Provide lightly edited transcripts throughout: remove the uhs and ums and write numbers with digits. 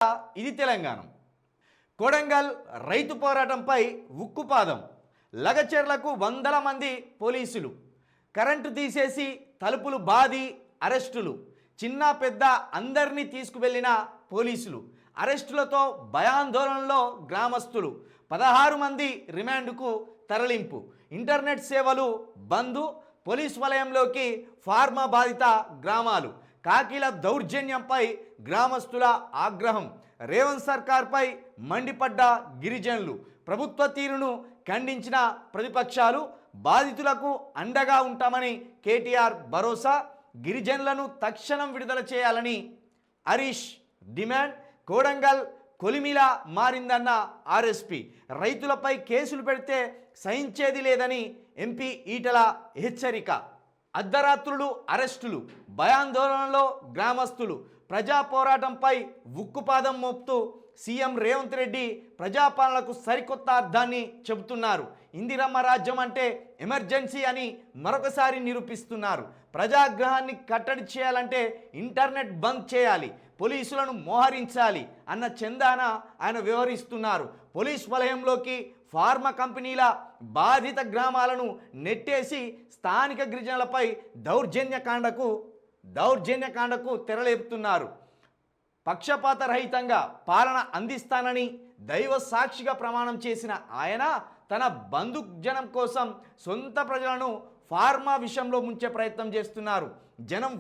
ఇది తెలంగాణ. కొడంగల్ రైతు పోరాటంపై ఉక్కుపాదం. లగచెర్లకు వందల మంది పోలీసులు. కరెంటు తీసేసి తలుపులు బాది అరెస్టులు. చిన్న పెద్ద అందరినీ తీసుకువెళ్ళిన పోలీసులు. అరెస్టులతో భయాందోళనలో గ్రామస్తులు. 16 మంది రిమాండ్కు తరలింపు. ఇంటర్నెట్ సేవలు బంద్. పోలీస్ వలయంలోకి ఫార్మా బాధిత గ్రామాలు. కాకిల దౌర్జన్యంపై గ్రామస్తుల ఆగ్రహం. రేవంత్ సర్కార్పై మండిపడ్డ గిరిజనులు. ప్రభుత్వ తీరును ఖండించిన ప్రతిపక్షాలు. బాధితులకు అండగా ఉంటామని కేటీఆర్ భరోసా. గిరిజనులను తక్షణం విడుదల చేయాలని హరీష్ డిమాండ్. కొడంగల్ కొలిమిలా మారిందన్న ఆర్ఎస్పీ. రైతులపై కేసులు పెడితే సహించేది లేదని ఎంపీ ఈటల హెచ్చరిక. అర్ధరాత్రులు అరెస్టులు. భయాందోళనలో గ్రామస్తులు. ప్రజా పోరాటంపై ఉక్కుపాదం మోపుతూ సీఎం రేవంత్ రెడ్డి ప్రజాపాలనకు సరికొత్త అర్థాన్ని చెబుతున్నారు. ఇందిరమ్మ రాజ్యం అంటే ఎమర్జెన్సీ అని మరొకసారి నిరూపిస్తున్నారు. ప్రజాగ్రహాన్ని కట్టడి చేయాలంటే ఇంటర్నెట్ బంద్ చేయాలి, పోలీసులను మోహరించాలి అన్న చందాన ఆయన వ్యవహరిస్తున్నారు. పోలీస్ వలయంలోకి ఫార్మా కంపెనీల బాధిత గ్రామాలను నెట్టేసి స్థానిక గిరిజనులపై దౌర్జన్యకాండకు తెరలేపుతున్నారు. పక్షపాత రహితంగా పాలన అందిస్తానని దైవ సాక్షిగా ప్రమాణం చేసిన ఆయన తన బంధుజనం కోసం సొంత ప్రజలను ఫార్మా విషయంలో ముంచే ప్రయత్నం చేస్తున్నారు. జనం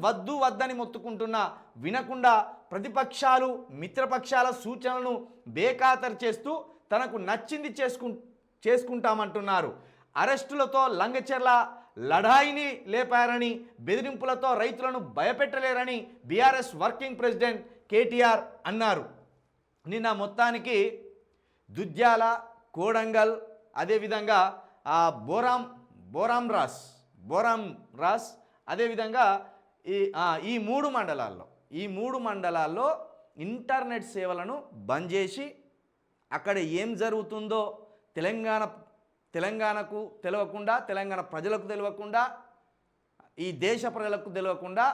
వద్దని మొత్తుకుంటున్నా వినకుండా ప్రతిపక్షాలు మిత్రపక్షాల సూచనలను బేఖాతరు చేస్తూ తనకు నచ్చింది చేసుకుంటామంటున్నారు. అరెస్టులతో లంగచెర్ల లడాయిని లేపారని, బెదిరింపులతో రైతులను భయపెట్టలేరని బీఆర్ఎస్ వర్కింగ్ ప్రెసిడెంట్ కేటీఆర్ అన్నారు. నిన్న మొత్తానికి దుద్యాల, కోడంగల్, అదేవిధంగా బోరాం రాస్ అదేవిధంగా ఈ మూడు మండలాల్లో ఇంటర్నెట్ సేవలను బంద్ చేసి అక్కడ ఏం జరుగుతుందో తెలంగాణకు తెలియకుండా, తెలంగాణ ప్రజలకు తెలియకుండా, ఈ దేశ ప్రజలకు తెలియకుండా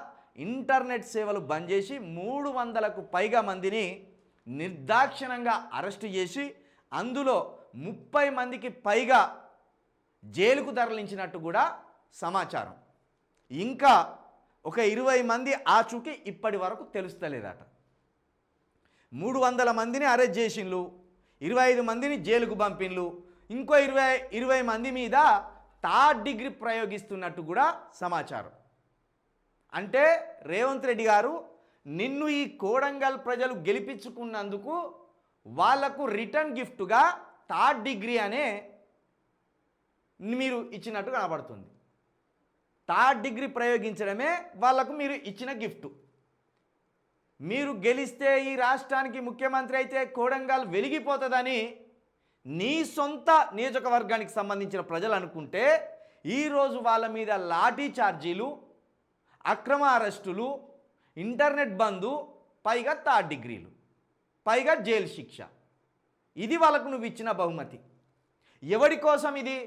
ఇంటర్నెట్ సేవలు బంద్ చేసి 300కు పైగా మందిని నిర్దాక్షిణంగా అరెస్టు చేసి అందులో 30 మందికి పైగా జైలుకు తరలించినట్టు కూడా సమాచారం. ఇంకా ఒక 20 మంది ఆచూకీ ఇప్పటి వరకు తెలుస్తలేదట. 300 మందిని అరెస్ట్ చేసిండ్లు, 25 మందిని జైలుకు పంపిండ్లు, ఇంకో 20 మంది మీద థర్డ్ డిగ్రీ ప్రయోగిస్తున్నట్టు కూడా సమాచారం. అంటే రేవంత్ రెడ్డి గారు నిన్ను ఈ కోడంగల్ ప్రజలు గెలిపించుకున్నందుకు వాళ్లకు రిటర్న్ గిఫ్ట్గా థర్డ్ డిగ్రీ అనే మీరు ఇచ్చినట్టు కనబడుతుంది. థర్డ్ డిగ్రీ ప్రయోగించడమే వాళ్లకు మీరు ఇచ్చిన గిఫ్ట్. మీరు గెలిస్తే ఈ రాష్ట్రానికి ముఖ్యమంత్రి అయితే కోడంగల్ వెలిగిపోతుందని నీ సొంత నియోజకవర్గానికి సంబంధించిన ప్రజలు అనుకుంటే ఈరోజు వాళ్ళ మీద లాఠీ ఛార్జీలు, అక్రమ అరెస్టులు, ఇంటర్నెట్ బంధు, పైగా థర్డ్ డిగ్రీలు, పైగా జైలు శిక్ష. ఇది వాళ్ళకు నువ్వు ఇచ్చిన బహుమతి. ఎవడి కోసం ఇది?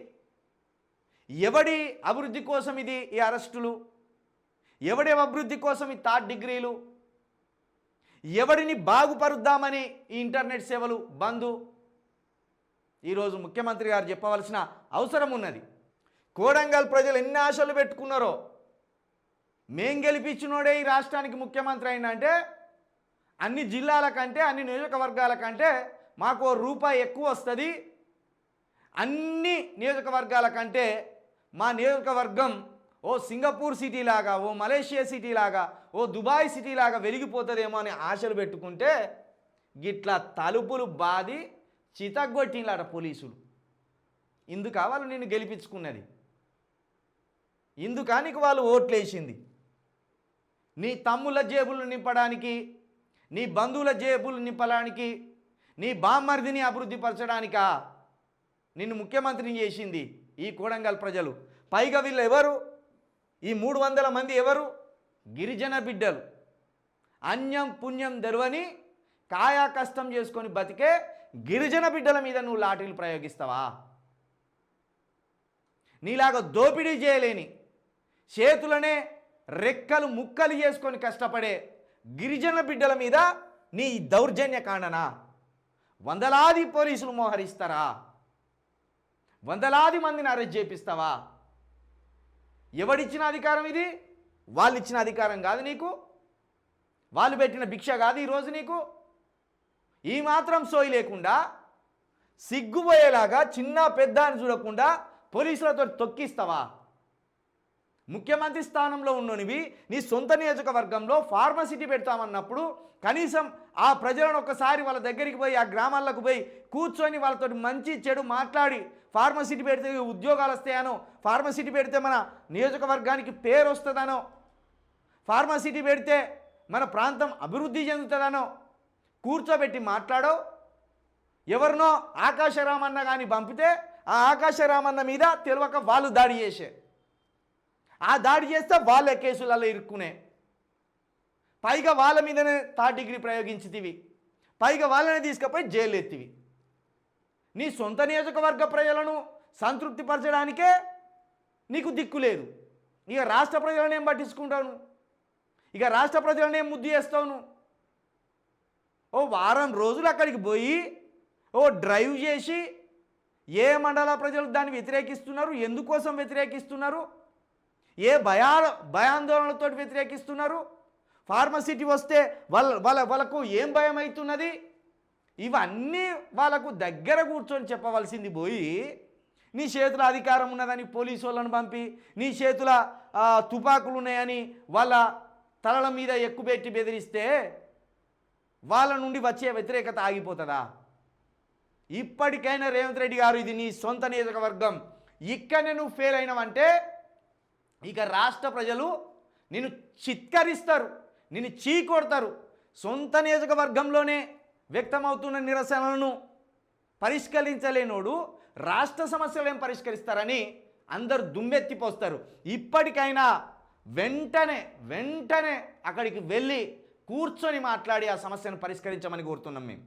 ఎవడి అభివృద్ధి కోసం ఇది ఈ అరెస్టులు? ఎవడి అభివృద్ధి కోసం ఈ థర్డ్ డిగ్రీలు? ఎవడిని బాగుపరుద్దామని ఈ ఇంటర్నెట్ సేవలు బంధు? ఈరోజు ముఖ్యమంత్రి గారు చెప్పవలసిన అవసరం ఉన్నది. కోడంగల్ ప్రజలు ఎన్ని ఆశలు పెట్టుకున్నారో, మేం గెలిపించినోడే ఈ రాష్ట్రానికి ముఖ్యమంత్రి అయినంటే అన్ని జిల్లాల కంటే, అన్ని నియోజకవర్గాల కంటే మాకు రూపాయి ఎక్కువ వస్తుంది, అన్ని నియోజకవర్గాల కంటే మా నియోజకవర్గం ఓ సింగపూర్ సిటీ లాగా, ఓ మలేషియా సిటీ లాగా, ఓ దుబాయ్ సిటీ లాగా వెలిగిపోతుందేమో అని ఆశలు పెట్టుకుంటే గిట్లా తలుపులు బాది చితగొట్టిలాట పోలీసులు. ఇందుకు వాళ్ళు నిన్ను గెలిపించుకున్నది, ఇందుకానికి వాళ్ళు ఓట్లేసింది. నీ తమ్ముల జేబులు నింపడానికి, నీ బంధువుల జేబులు నింపడానికి, నీ బామ్మర్దిని అభివృద్ధి పరచడానికా నిన్ను ముఖ్యమంత్రిని చేసింది ఈ కోడంగల్ ప్రజలు. పైగా వీళ్ళు ఎవరు? ఈ 300 మంది ఎవరు? గిరిజన బిడ్డలు. అన్యం పుణ్యం తెరవని కాయా కష్టం చేసుకొని బతికే గిరిజన బిడ్డల మీద నువ్వు లాఠీలు ప్రయోగిస్తావా? నీలాగా దోపిడీ చేయలేని, చేతులనే రెక్కలు ముక్కలు చేసుకొని కష్టపడే గిరిజన బిడ్డల మీద నీ దౌర్జన్య కాండనా? వందలాది పోలీసులు మోహరిస్తారా? వందలాది మందిని అరెస్ట్ చేపిస్తావా? ఎవడిచ్చిన అధికారం ఇది? వాళ్ళు ఇచ్చిన అధికారం కాదు నీకు, వాళ్ళు పెట్టిన భిక్ష కాదు ఈరోజు నీకు. ఈ మాత్రం సోయి లేకుండా సిగ్గుపోయేలాగా చిన్న పెద్ద అని చూడకుండా పోలీసులతో తొక్కిస్తావా? ముఖ్యమంత్రి స్థానంలో ఉన్ననివి నీ సొంత నియోజకవర్గంలో ఫార్మసిటీ పెడతామన్నప్పుడు కనీసం ఆ ప్రజలను ఒక్కసారి వాళ్ళ దగ్గరికి పోయి, ఆ గ్రామాలకు పోయి కూర్చొని వాళ్ళతో మంచి చెడు మాట్లాడి ఫార్మసిటీ పెడితే ఉద్యోగాలు వస్తాయనో, ఫార్మసిటీ పెడితే మన నియోజకవర్గానికి పేరు వస్తుందనో, ఫార్మసిటీ పెడితే మన ప్రాంతం అభివృద్ధి చెందుతుందనో కూర్చోబెట్టి మాట్లాడో. ఎవరినో ఆకాశరామన్న కానీ పంపితే ఆ ఆకాశరామన్న మీద తెలియక వాళ్ళు దాడి చేసే, ఆ దాడి చేస్తే వాళ్ళ కేసులలో ఇరుక్కునే, పైగా వాళ్ళ మీదనే థర్డ్ డిగ్రీ ప్రయోగించితివి, పైగా వాళ్ళని తీసుకుపోయి జైలు ఎత్తివి. నీ సొంత నియోజకవర్గ ప్రజలను సంతృప్తిపరచడానికే నీకు దిక్కు లేదు. ఇక రాష్ట్ర ప్రజలను ఏం పట్టించుకుంటావు? ఇక రాష్ట్ర ప్రజలను ఏం ముద్దు చేస్తావు? ఓ వారం రోజులు అక్కడికి పోయి ఓ డ్రైవ్ చేసి ఏ మండల ప్రజలు దాన్ని వ్యతిరేకిస్తున్నారు, ఎందుకోసం వ్యతిరేకిస్తున్నారు, ఏ భయాందోళనలతో వ్యతిరేకిస్తున్నారు, ఫార్మసిటీ వస్తే వాళ్ళకు ఏం భయం అవుతున్నది, ఇవన్నీ వాళ్ళకు దగ్గర కూర్చొని చెప్పవలసింది పోయి నీ చేతుల అధికారం ఉన్నదని పోలీసు వాళ్ళని పంపి, నీ చేతుల తుపాకులు ఉన్నాయని వాళ్ళ తలల మీద ఎక్కుపెట్టి బెదిరిస్తే వాళ్ళ నుండి వచ్చే వ్యతిరేకత ఆగిపోతుందా? ఇప్పటికైనా రేవంత్ రెడ్డి గారు, ఇది నీ సొంత నియోజకవర్గం, ఇక్కడనే నువ్వు ఫెయిల్ అయినావంటే ఇక రాష్ట్ర ప్రజలు నిన్ను చిత్కరిస్తారు, నిన్ను చీకొడతారు. సొంత నియోజకవర్గంలోనే వ్యక్తమవుతున్న నిరసనలను పరిష్కరించలేనోడు రాష్ట్ర సమస్యలు ఏం పరిష్కరిస్తారని అందరు దుమ్మెత్తిపోస్తారు. ఇప్పటికైనా వెంటనే అక్కడికి వెళ్ళి కూర్చొని మాట్లాడి ఆ సమస్యను పరిష్కరించమని కోరుతున్నాం మేము.